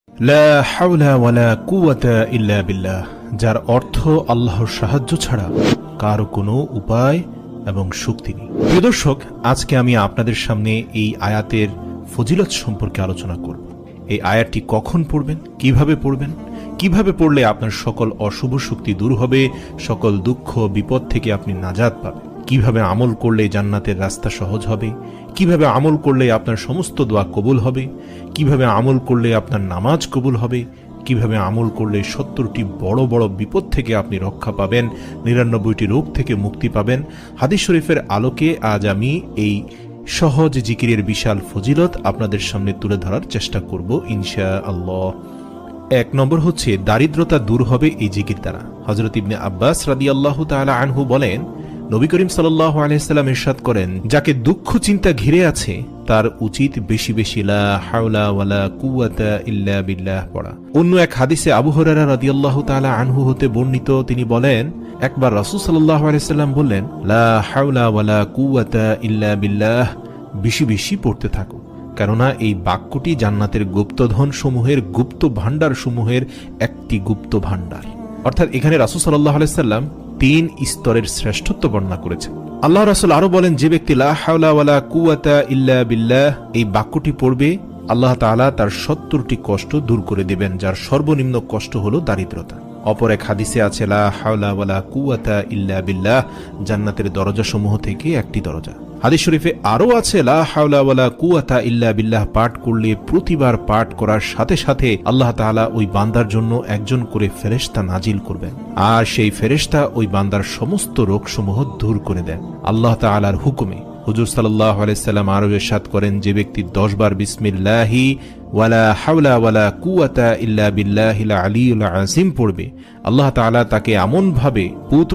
লা হাওলা ওয়ালা কুওয়াতা ইল্লা বিল্লাহ, যার অর্থ আল্লাহর সাহায্য ছাড়া কারো কোনো উপায় এবং শক্তি নেই। প্রিয় দর্শক, আজকে আমি আপনাদের সামনে এই আয়াতের ফজিলত সম্পর্কে আলোচনা করব। এই আয়াতটি কখন পড়বেন, কিভাবে পড়লে আপনার সকল অশুভ শক্তি দূর হবে, সকল দুঃখ বিপদ থেকে আপনি নাজাত পাবেন, কিভাবে আমল করলে জান্নাতের রাস্তা সহজ হবে, কিভাবে আমল করলে আপনার সমস্ত দোয়া কবুল হবে, কিভাবে আমল করলে আপনার নামাজ কবুল হবে, কিভাবে আমল করলে 70টি বড় বড় বিপদ থেকে আপনি রক্ষা পাবেন, 99টি রোগ থেকে মুক্তি পাবেন। হাদিস শরীফের আলোকে আজ আমি এই সহজ জিকিরের বিশাল ফজিলত আপনাদের সামনে তুলে ধরার চেষ্টা করব ইনশাআল্লাহ। 1 নম্বর হচ্ছে দারিদ্রতা দূর হবে এই জিকির দ্বারা। হযরত ইবনে আব্বাস রাদিয়াল্লাহু তাআলা আনহু বলেন, নবী করিম সাল্লাল্লাহু আলাইহি সাল্লাম ইরশাদ করেন, যাকে দুঃখ চিন্তা ঘিরে আছে তার উচিত বেশি বেশি লা হাওলা ওয়ালা কুওয়াতা ইল্লা বিল্লাহ পড়া। অন্য এক হাদিসে আবু হুরায়রা রাদিয়াল্লাহু তাআলা আনহু হতে বর্ণিত, তিনি বলেন, একবার রাসূল সাল্লাল্লাহু আলাইহি সাল্লাম বললেন, লা হাওলা ওয়ালা কুওয়াতা ইল্লা বিল্লাহ, বেশি বেশি পড়তে থাকো, কেননা এই বাক্যটি জান্নাতের গুপ্তধন সমূহের, গুপ্ত ভান্ডার সমূহের একটি গুপ্ত ভান্ডার। অর্থাৎ এখানে রাসূল সাল্লাল্লাহু আলাইহি সাল্লাম 3 স্তরের শ্রেষ্ঠত্ব বর্ণনা করেছেন। আল্লাহ রাসূল আরো বলেন, যে ব্যক্তি লা হাওলা ওয়ালা কুওয়াতা ইল্লা বিল্লাহ এই বাক্যটি পড়বে, আল্লাহ তাআলা তার 70টি কষ্ট দূর করে দেবেন, যার সর্বনিম্ন কষ্ট হলো দারিদ্রতা। অপর এক হাদিসে আছে, লা হাওলা ওয়ালা কুওয়াতা ইল্লা বিল্লাহ জান্নাতের দরজা সমূহ থেকে একটি দরজা। হাদিস শরীফে আরো আছে, লা হাওলা ওয়ালা কুওয়াতা ইল্লা বিল্লাহ পাঠ করলে প্রতিবার পাঠ করার সাথে সাথে আল্লাহ তাআলা ওই বান্দার জন্য একজন করে ফেরেশতা নাজিল করবেন, আর সেই ফেরেশতা ওই বান্দার সমস্ত রোগসমূহ দূর করে দেন আল্লাহ তাআলার হুকুমে। হুজুর সাল্লাল্লাহু আলাইহি সাল্লাম আরো ইরশাদ করেন, যে ব্যক্তি 10 বার বিসমিল্লাহি ওয়ালা হাওলা ওয়ালা কুওয়াতা ইল্লা বিল্লাহিল আলিয়্যিল আযীম পড়বে, আল্লাহ তাআলা তাকে এমন ভাবে